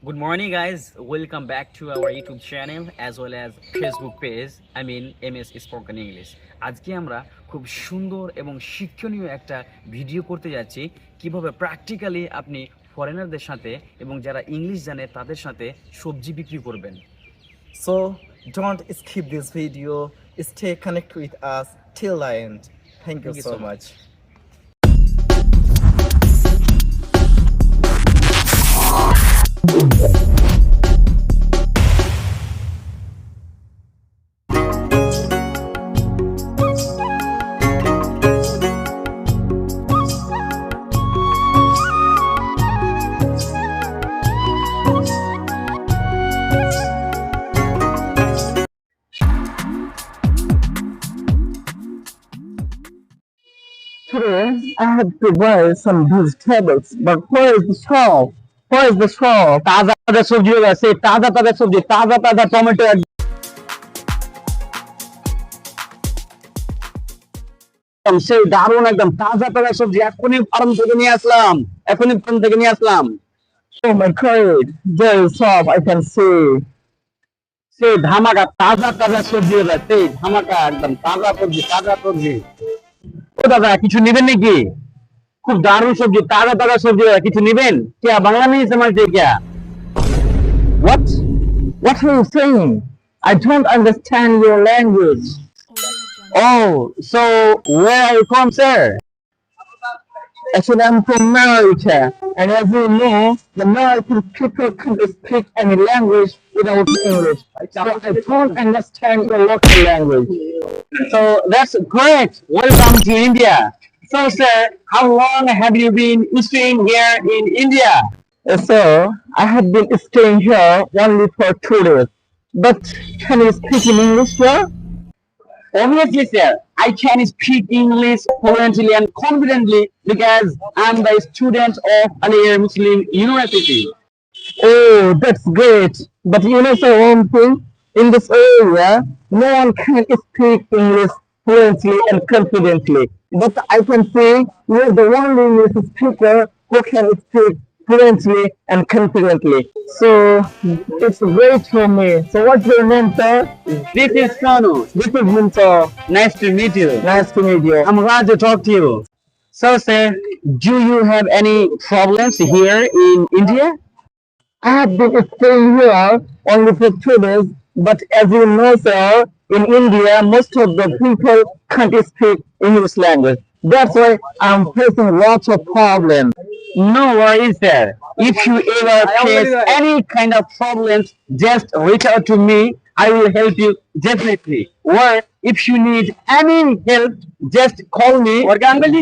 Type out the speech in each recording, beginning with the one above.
Good morning, guys. Welcome back to our YouTube channel as well as Facebook page. MS Spoken English. আজকে আমরা খুব সুন্দর এবং শিক্ষণীয় একটা ভিডিও করতে যাচ্ছি কিভাবে প্র্যাকটিক্যালি আপনি ফরেনারদের সাথে এবং যারা ইংলিশ জানে তাদের সাথে সবজি বিক্রি করবেন। So don't skip this video. Stay connected with us till the end. Thank you so much. Today, I have to buy some vegetables, but where is the shop? Where is the shop? ताजा ताजा सब्जी होगा से ताजा ताजा सब्जी ताजा ताजा टमेटो একদম সেই দারুণ একদম তাজা তাজা সবজি এখনই ফার্ম থেকে নিয়ে আসলাম Oh my god, there is shop I can see. সেই ধামাকা তাজা তাজা সবজি होगा সেই ধামাকা একদম তাজা সবজি ও দাদা কিছু নেবেন নাকি খুব দারুণ সবজি তাজা তাজা সবজি কিছু নেবেন কি বাংলা नहीं समझते क्या what are you saying I don't understand your language oh so where are you from sir actually I'm from America and as you know the American people can't speak any language without English so I don't understand your local language so that's great welcome to India so sir how long have you been staying here in India so I have been staying here only for 2 days but can you speak in English sir obviously sir I can speak English fluently and confidently because I'm the student of Al-Azhar Muslim University oh that's great but you know so one thing in this area no one can speak English fluently and confidently but I can say you're the only English speaker who can speak fluently and confidently so it's great for me so what's your name sir this is Sonu this is Minto nice to meet you I'm glad to talk to you so sir do you have any problems here in India I have been staying here only for 2 days but as you know sir in India most of the people can't speak English language that's why I'm facing lots of problems no worries sir if you ever face any kind of problems just reach out to me I will help you definitely or if you need any help just call me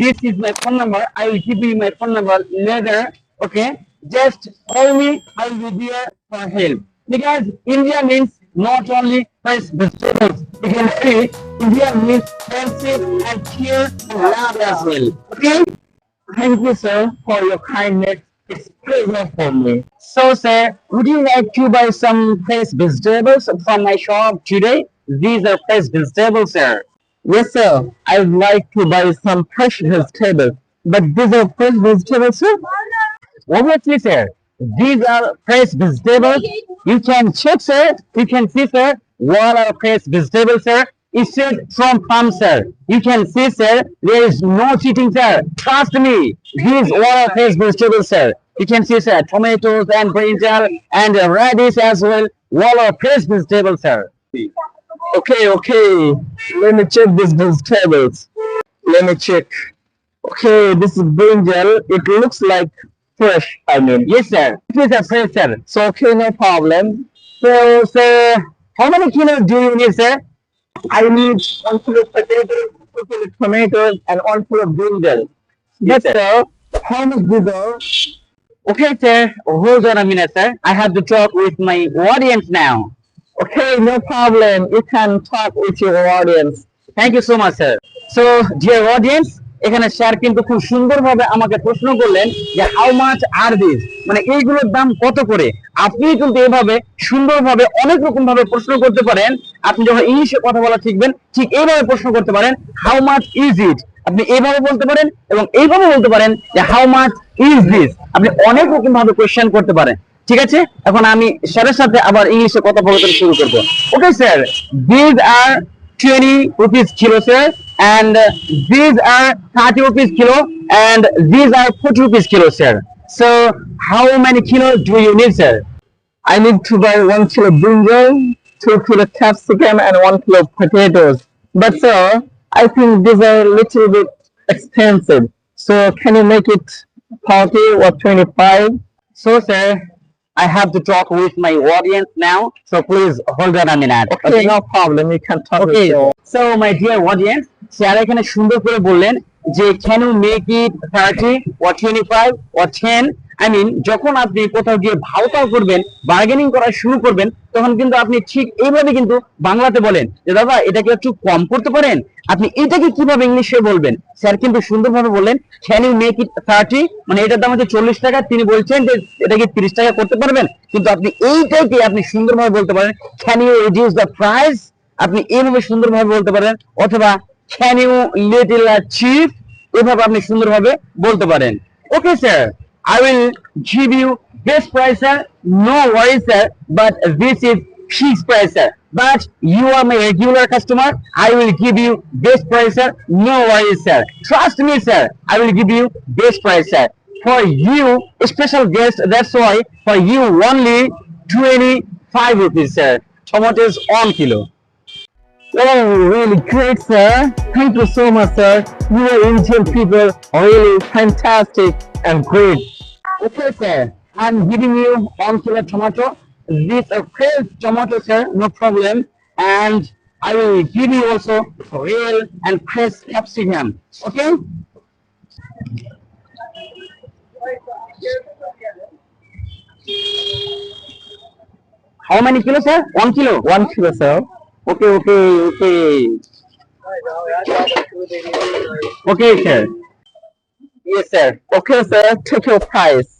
this is my phone number I will give you my phone number later okay just call me I will be there for help because India means not only fresh vegetables you can see India means friendship and care and love as well okay thank you sir for your kindness it's pleasure for me so sir would you like to buy some fresh vegetables from my shop today these are fresh vegetables sir yes sir I would like to buy some fresh vegetables but these are fresh vegetables sir obviously sir these are fresh vegetables you can check sir you can see sir what are fresh vegetables sir it's said from farm sir you can see sir there is no cheating sir trust me these are fresh vegetables sir you can see sir tomatoes and brinjal and radish as well all are fresh vegetables sir okay let me check these vegetables let me check okay this is brinjal it looks like fresh I mean yes sir it is a fresh sir so okay no problem so sir how many kilos do you need sir I need 1 kilo potatoes 2 kilo tomatoes and 1 kilo brinjal yes sir how much these are okay sir hold on a minute sir I have to talk with my audience now okay no problem you can talk with your audience thank you so much sir so dear audience এখানে sir কিন্তু খুব সুন্দরভাবে আমাকে প্রশ্ন করলেন যে how much R this মানে এইগুলোর দাম কত করে আপনি কিন্তু এইভাবে সুন্দরভাবে অনেক রকম ভাবে প্রশ্ন করতে পারেন আপনি যখন ইংলিশে কথা বলা শিখবেন ঠিক এইভাবে প্রশ্ন করতে পারেন হাউ মাচ ইজ ইট আপনি এইভাবে বলতে পারেন এবং এইভাবে বলতে পারেন যে হাউ মাচ ইজ দিস আপনি অনেক রকম ভাবে কোশ্চেন করতে পারেন ঠিক আছে, এখন আমি স্যারের সাথে আবার ইংলিশে কথোপকথন শুরু করব। Okay sir, these are 20 rupees kilo sir, and these are 30 rupees kilo, and these are 40 rupees kilo sir. So how many kilo do you need sir? I need to buy 1 kilo brinjal, 2 kilo capsicum, and 1 kilo potatoes. But sir, I think these are a little bit expensive. So can you make it 40 or 25? So sir, I have to talk with my audience now, so please hold on a minute. Okay, no problem. You can talk with Okay, your so my dear audience, sir এখানে সুন্দর করে বললেন যে can you make it 30 or 25 or 10? I mean, যখন আপনি কোথাও গিয়ে ভাওতাও করবেন, বার্গেনিং করা শুরু করবেন, তখন কিন্তু আপনি ঠিক এইভাবে কিন্তু বাংলাতে বলেন যে দাদা এটাকে একটু কম করতে পারেন, আপনি এটাকে কিভাবে ইংলিশে বলবেন। স্যার কিন্তু সুন্দরভাবে বললেন can you make it 30, মানে এটার দাম হচ্ছে 40 টাকা, তিনি বলছেন যে এটাকে 30 টাকা করতে পারবেন, কিন্তু আপনি এইটাকে আপনি সুন্দরভাবে বলতে পারেন can you reduce the price, আপনি এইভাবে সুন্দরভাবে বলতে পারেন, অথবা can you little cheap, এভাবে আপনি সুন্দরভাবে বলতে পারেন। Okay sir, I will give you best price sir, no worries sir, but this is fixed price sir, but you are my regular customer, I will give you best price sir, no worries sir, trust me sir, I will give you best price sir, for you special guest, that's why for you only 25 rupees sir, tomatoes 1 kilo. Oh, really great, sir. Thank you so much, sir. You are Indian people, really fantastic and great. Okay, sir. I'm giving you 1 kilo tomato. This a fresh tomato, sir. No problem. And I will give you also real and fresh capsicum. Okay? How many kilos, sir? 1 kilo. 1 kilo, sir. Okay, okay, okay. Okay, sir. Yes, sir. Okay, sir. Take your price.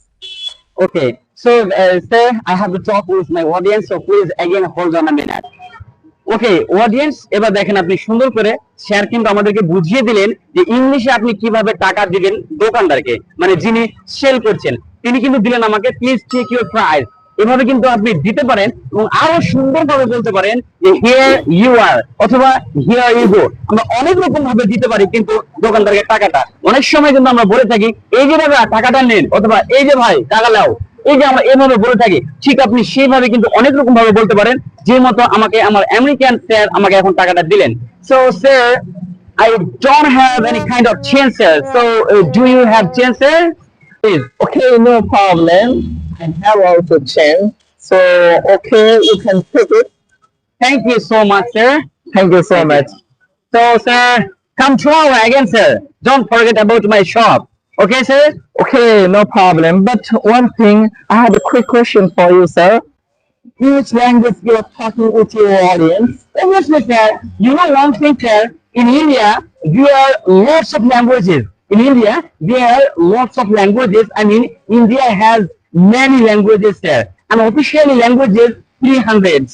Okay. So, sir, I have to talk with my audience, so please again hold on a minute. Okay, audience, এবার দেখেন আপনি সুন্দর করে sir কিন্তু আমাদেরকে বুঝিয়ে দিলেন যে ইংলিশে আপনি কিভাবে টাকা দিবেন দোকানদারকে, মানে যিনি সেল করছেন তিনি কিন্তু দিলেন আমাকে প্লিজ টেক ইউর প্রাইস, এভাবে কিন্তু আপনি দিতে পারেন এবং আরো সুন্দরভাবে বলতে পারেন যে হিয়ার ইউ আর অথবা হিয়ার ইউ গো। আমরা অনেক রকম ভাবে দিতে পারি কিন্তু দোকানদারকে টাকাটা, অনেক সময় কিন্তু আমরা বলে থাকি এই যে দাদা টাকাটা নেন, অথবা এই যে ভাই টাকা লাও, এই যে আমরা এভাবে বলে থাকি, ঠিক আপনি সেইভাবে কিন্তু অনেক রকম ভাবে বলতে পারেন, যে মতো আমাকে আমার আমেরিকান স্যার আমাকে এখন টাকাটা দিলেন। So sir, I don't have any kind of change sir, so do you have change sir? Please. Okay, no problem. I have also change. So, okay, you can take it. Thank you so much sir. Thank you so much. So sir, come tomorrow again sir, don't forget about my shop. Okay sir? Okay, no problem. But one thing, I have a quick question for you, sir. Which language you are talking with your audience? Obviously sir, you know one thing sir, in India there are lots of languages. In India there are lots of languages. I mean, India has many languages sir, and officially languages 300,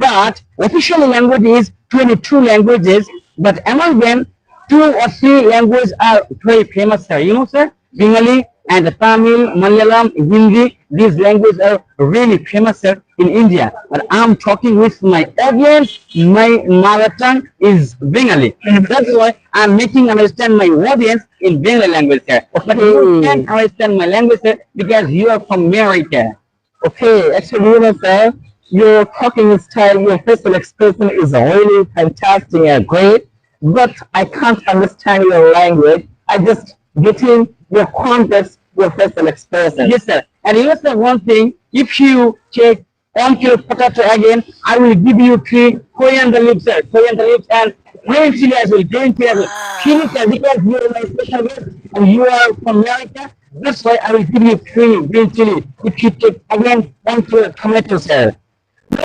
but officially language is 22 languages, but among them 2 or 3 languages are very famous sir. You know sir, Bengali and Tamil, Malayalam, Hindi, these languages are really famous sir in India. But I'm talking with my audience, my mother tongue is Bengali. That's why I'm making understand my audience in Bengali language sir. But you can't understand my language sir because you are from America. Okay, actually, you know, sir, your talking style, your facial expression is really fantastic and great, but I can't understand your language. I just getting your context, your facial expression. Yes sir. And you know sir, one thing, if you take 1 kilo potato again, I will give you 3 coriander leaves sir, coriander leaves, and green chili as well, green chili as well. Chili sir, because you are my special guest and you are from America, that's why I will give you 3 green chili if you take again 1 kilo tomato sir.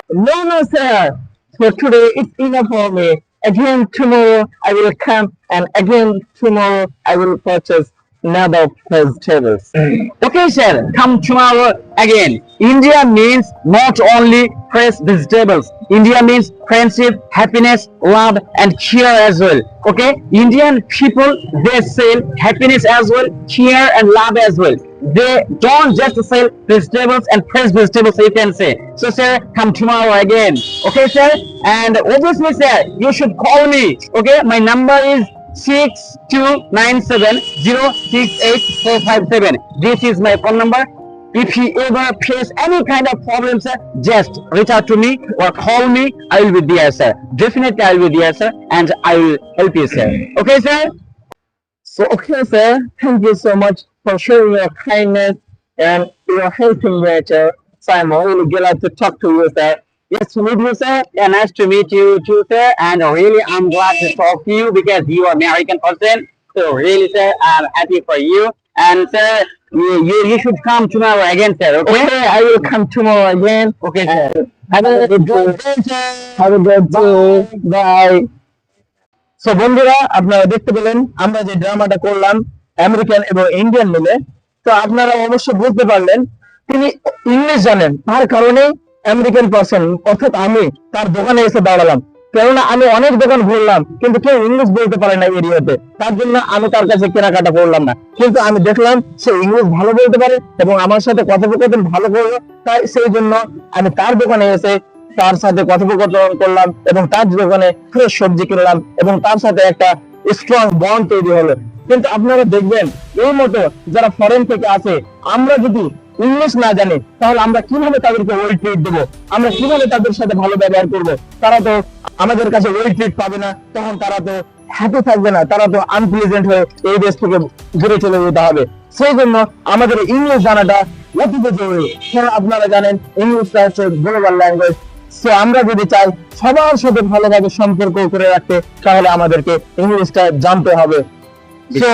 No, sir. For today, it's enough for me. Again, tomorrow I will come, and again tomorrow I will purchase another vegetables. Okay sir, come tomorrow again. India means not only fresh vegetables. India means friendship, happiness, love, and cheer as well. Okay, Indian people, they sell happiness as well, cheer and love as well. They don't just sell vegetables and fresh vegetables, you can say. So sir, come tomorrow again. Okay sir, and obviously sir, you should call me. Okay, my number is 6297068457. This is my phone number. If you ever face any kind of problem, sir, just reach out to me or call me. I will be there, sir. Definitely, I will be there, sir, and I will help you, sir. Okay, sir? So, okay, sir. Thank you so much for showing your kindness and your helping nature. So, I'm really glad to talk to you, sir. Yes, to meet you, sir. Yeah, nice to meet you too, sir. And really, I'm glad to talk to you because you are American person. So, really, sir, I'm happy for you. And sir, you should come tomorrow again, sir. Okay, I will come tomorrow again. Okay, sir. Have a good day, sir. Have a good day. Bye. So বন্ধুরা, আপনারা দেখতে পেলেন আমরা যে ড্রামাটা করলাম American এবং Indian মিলে। তো আপনারা অবশ্যই বুঝতে পারলেন তিনি ইংলিশ জানেন, তার কারণে আমেরিকান পার্সন অর্থাৎ আমি তার দোকানে এসে দাঁড়ালাম। কেননা আমি অনেক দোকান ঘুরলাম কিন্তু কেউ ইংলিশ বলতে পারে না এরিয়াতে, তার জন্য আমি তার কাছে কেনাকাটা করলাম না। কিন্তু আমি দেখলাম সে ইংলিশ ভালো বলতে পারে এবং আমার সাথে কথোপকথন ভালো করলো, তাই সেই জন্য আমি তার দোকানে এসে তার সাথে কথোপকথন করলাম এবং তার দোকানে ফ্রেশ সবজি কিনলাম এবং তার সাথে একটা স্ট্রং বন্ড তৈরি হলো। কিন্তু আপনারা দেখবেন এই মতো যারা ফরেন থেকে আসে, আমরা যদি ইংলিশ না জানি তাহলে আমরা কিভাবে তাদেরকে ওয়েল ট্রিট দেবো, আমরা কিভাবে তাদের সাথে ভালো ব্যবহার করবো? তারা তো আমাদের কাছে ওয়েল ট্রিট পাবে না, তখন তারা তো হ্যাপি থাকবে না, তারা তো আনপ্লেজেন্ট হয়ে এই দেশ থেকে ঘুরে চলে যেতে হবে। সেই জন্য আমাদের ইংলিশ জানাটা অতীব জরুরি। কারণ আপনারা জানেন ইংলিশটা হচ্ছে গ্লোবাল ল্যাঙ্গুয়েজ। সো আমরা যদি চাই সবার সাথে ভালোভাবে সম্পর্ক করে রাখতে, তাহলে আমাদেরকে ইংলিশটা জানতে হবে। সো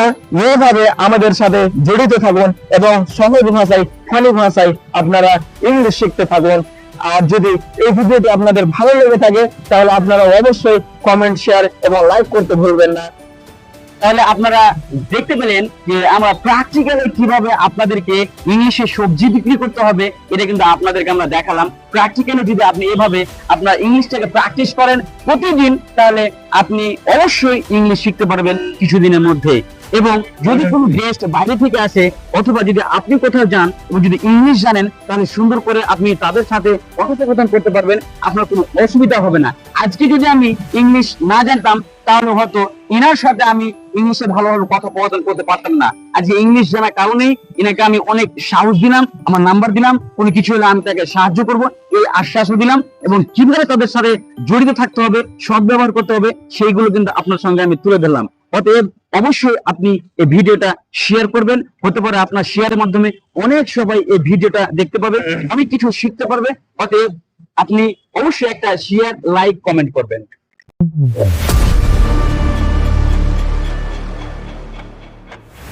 এইভাবে আমাদের সাথে জড়িত থাকুন এবং সহজ ভাষায়, ফানি ভাষায় আপনারা ইংলিশ শিখতে থাকুন। আর যদি এই ভিডিওটি আপনাদের ভালো লেগে থাকে তাহলে আপনারা অবশ্যই কমেন্ট, শেয়ার এবং লাইক করতে ভুলবেন না। তাহলে আপনারা দেখতে পেলেন যে আমরা প্র্যাকটিক্যালি কিভাবে আপনাদেরকে ইংলিশে সবজি বিক্রি করতে হবে, এটা কিন্তু আপনাদেরকে আমরা দেখালাম। প্র্যাকটিক্যালি যদি আপনি এভাবে আপনার ইংলিশটাকে প্র্যাকটিস করেন প্রতিদিন, তাহলে আপনি অবশ্যই ইংলিশ শিখতে পারবেন কিছুদিনের মধ্যে। এবং যদি কোনো গেস্ট বাইরে থেকে আসে অথবা যদি আপনি কোথাও যান এবং যদি ইংলিশ জানেন, তাহলে সুন্দর করে আপনি তাদের সাথে কথোপকথন করতে পারবেন, আপনার কোনো অসুবিধা হবে না। আজকে যদি আমি ইংলিশ না জানতাম তাহলে হয়তো ইনার সাথে আমি ইংলিশে ভালোভাবে কথোপকথন করতে পারতাম না। আজকে ইংলিশ জানার কারণেই ইনাকে আমি অনেক সাহস দিলাম, আমার নাম্বার দিলাম, কোনো কিছু হলে আমি তাকে সাহায্য করব এই আশ্বাসও দিলাম। এবং কিভাবে তাদের সাথে জড়িত থাকতে হবে, সদ্ব্যবহার করতে হবে, সেইগুলো কিন্তু আপনার সঙ্গে আমি তুলে ধরলাম। অতএব অবশ্যই আপনি এই ভিডিওটা শেয়ার করবেন, হতে পারে আপনার শেয়ারের মাধ্যমে অনেক সবাই এই ভিডিওটা দেখতে পাবে, অনেক কিছু শিখতে পারবে। অতএব আপনি অবশ্যই একটা শেয়ার, লাইক, কমেন্ট করবেন।